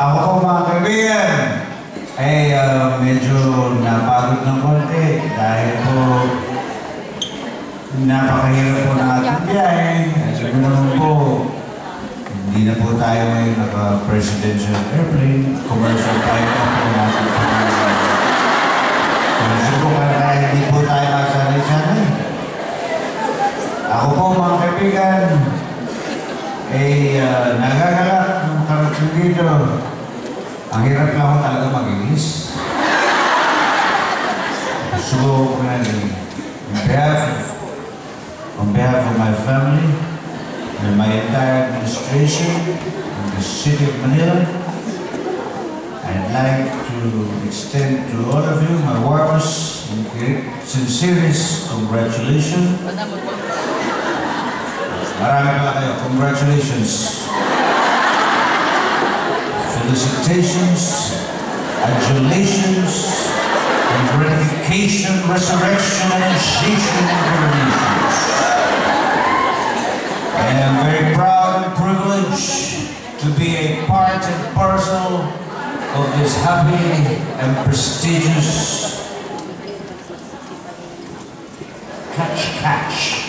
Ako po mga kaibigan, medyo napagod ng konti dahil po napakahirap po ng ating biyahe. Sabi naman po, hindi na po tayo ngayon naka-presidential airplane, commercial flight na po natin po. Kasi po kaya hindi po tayo masanay-sanay. Ako po mga kaibigan, nagagalak ng karating dito. Ang hirap lang ako talaga mag-English. So, on behalf of my family and my entire administration in the city of Manila, I'd like to extend to all of you my warmest and sincerest congratulations. Marami pala kayo. Congratulations. Felicitations, adulations, and gratification, resurrection, and initiation and coronations. I am very proud and privileged to be a part and parcel of this happy and prestigious catch.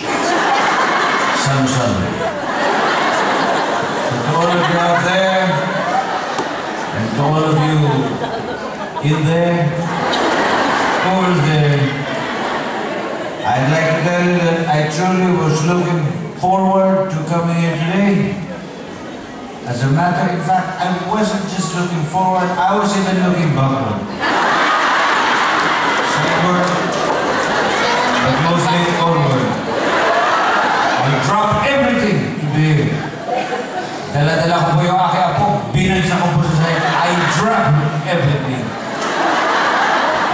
Samsung. So to all of you out there, and to all of you in there, over there, I'd like to tell you that I truly was looking forward to coming here today. As a matter of fact, I wasn't just looking forward, I was even looking backward. Backward, but mostly onward. I dropped everything to be here. Dala-dala ko po yung aking apo, binansa ko po sa sa'yo. I dropped everything.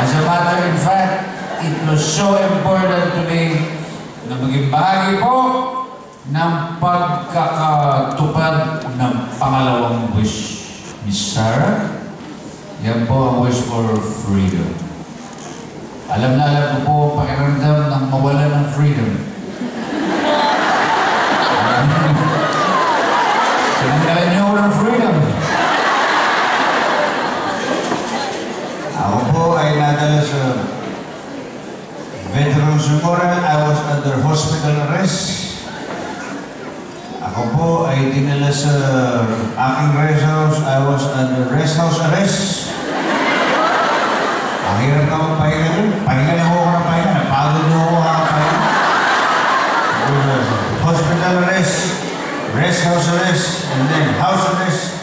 As a matter of fact, it was so important to me na maging bahagi po ng pagkakatupad ng pangalawang wish. Miss Sarah, yan po ang wish for freedom. Alam na alam ko po ang pakiramdam ng mawala ng freedom. Tinanggalan niyo ako ng freedom. Ako po ay nadala sa Veterans Memorial. I was under hospital arrest. Ako po ay dinala sa aking rest house. I was under rest house arrest. Ang hirap na magpahinga doon. Pahinga na ako ng pahinga. Napagod na ako kakapahinga. Hospital arrest, rest house arrest, and then house arrest.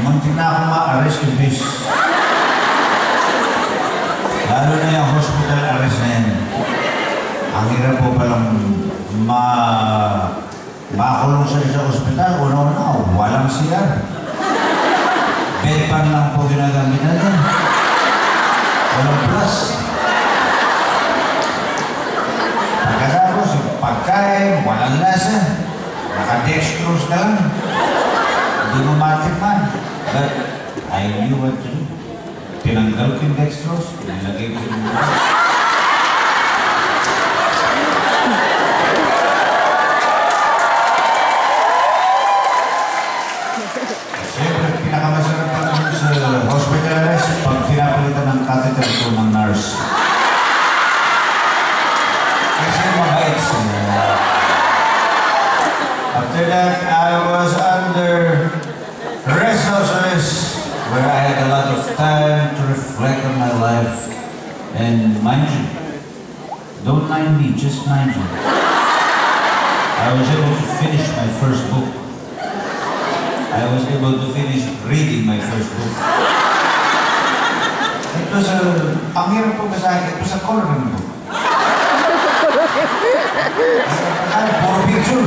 Muntik na ako ma-arrest yung bis. Lalo na yung hospital arrest na yan. Ang hirap po palang makulong sa isang hospital. Una-una, walang CR. Bedpan lang po ginagamit natin. Walang plus. Pagkatapos, pagkain, walang lasa. Naka-dextrose ka lang. Hindi mo matikman. But I knew what to do. Tinanggal ko yung dextrose, nilagay ko yung siyempre, pinakamasarap pa naman sa hospital arrest pag pinapalitan ng catheter ko ng nurse. Kasi mabait siya. After that, I was under rest house arrest, where I had a lot of time to reflect on my life. And mind you, don't mind me, just mind you. I was able to finish my first book. I was able to finish reading my first book. It was ang hirap po sa akin, it was a coloring book. Puro picture.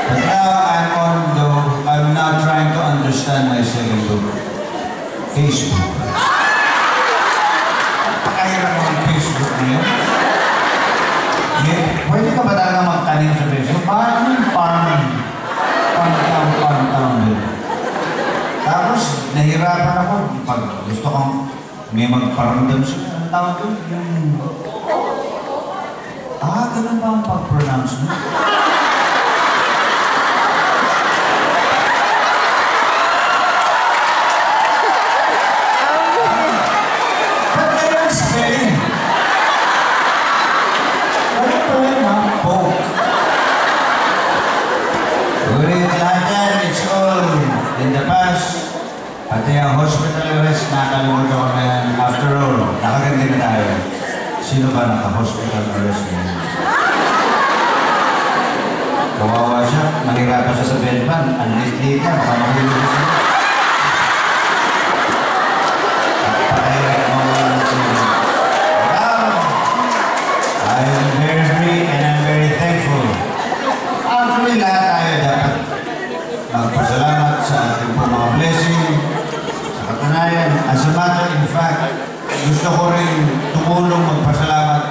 But now I'm now trying to understand my second book. Facebook. Pakahirap mo ang Facebook niyo. Pwede ka ba talaga magtanim sa Facebook? Bakit yung pantang? Tapos, nahirapan ako. Pag gusto kong may magparamdam siya, ang tawag doon, yung... ganun ba ang pag-pronounce mo? Sino ba naka-hospital arrest ngayon? Kawawa siya, mahirapan siya sa bedpan, unlit-lit ka, baka mahulog siya. Pakahirap mawala siya. I am very free and I'm very thankful. Actually, lahat tayo dapat magpasalamat sa ating po mga blessing. Sa katunayan, as a matter in fact, gusto ko rin tumulong magpasalamat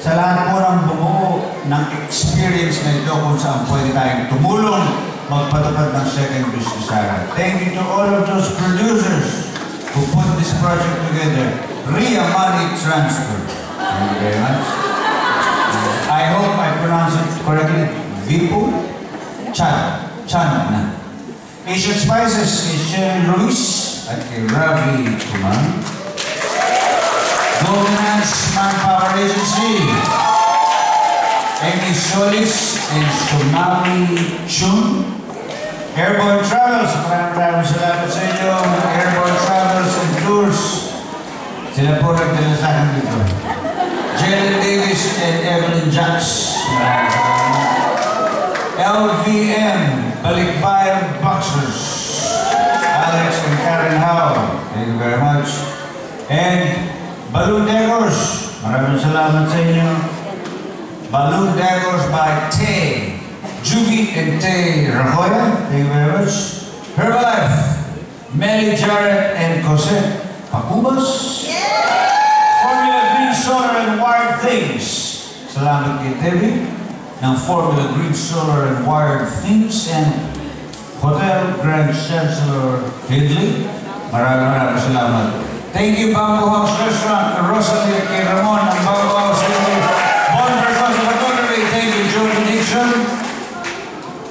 sa lahat po ng bumuo ng experience na ito kung saan pwede tayong tumulong magpatupad ng second business era. Thank you to all of those producers who put this project together. Ria Money Transfer. Thank you very much. I hope I pronounce it correctly. Vipu Chan na. Asian Spices is Sherry Ruiz at kay Ravi Kumar. Dominance Manpower Agency, Amy Solis and Sumami Chun. Airborne Travels, maraming salamat sa inyo. Airborne Travels and Tours. Sila po nagdala sa akin dito. Jalen Davis and Evelyn Jacks. Maraming salamat. LVM, Balikbayan Boxers. Alex and Karen Howe. Thank you very much. And Balloon Decors. Maraming salamat sa inyo. Balloon Decors by Tay. Juby and Tay Rahoya. Thank you very much. Herbalife. Melly Jarrett and Cosette Pacubas. Formula Green Solar and Wired Things. Salamat kay Tevi ng Formula Green Solar and Wired Things and Hotel Grand Chancellor Hidley. Maraming salamat. Thank you, Bamboo House Restaurant, Rosalie at kay Ramon, ang Bamboo House Restaurant, Bonner House Photography. Thank you, George Dixon.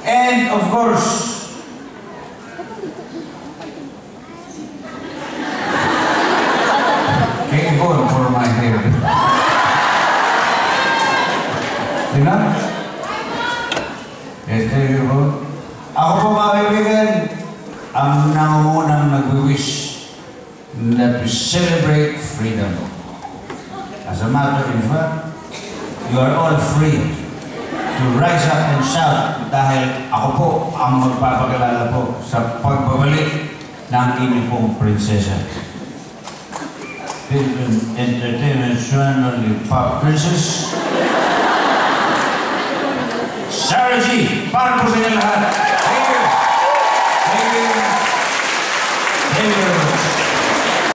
And, of course, kay Yvonne for my hair. Tingnan? Yes, thank you, Yvonne. Ako po, mga kaibigan, ang nangungunang nagwi-wish that we celebrate freedom. As a matter of fact, you are all free to rise up and shout dahil ako po ang magpapagalala po sa pagbabalik ng inyong pong prinsesa. Philippine Entertainment Channel Pop Princess Sarah G. Para po sa inyo lahat.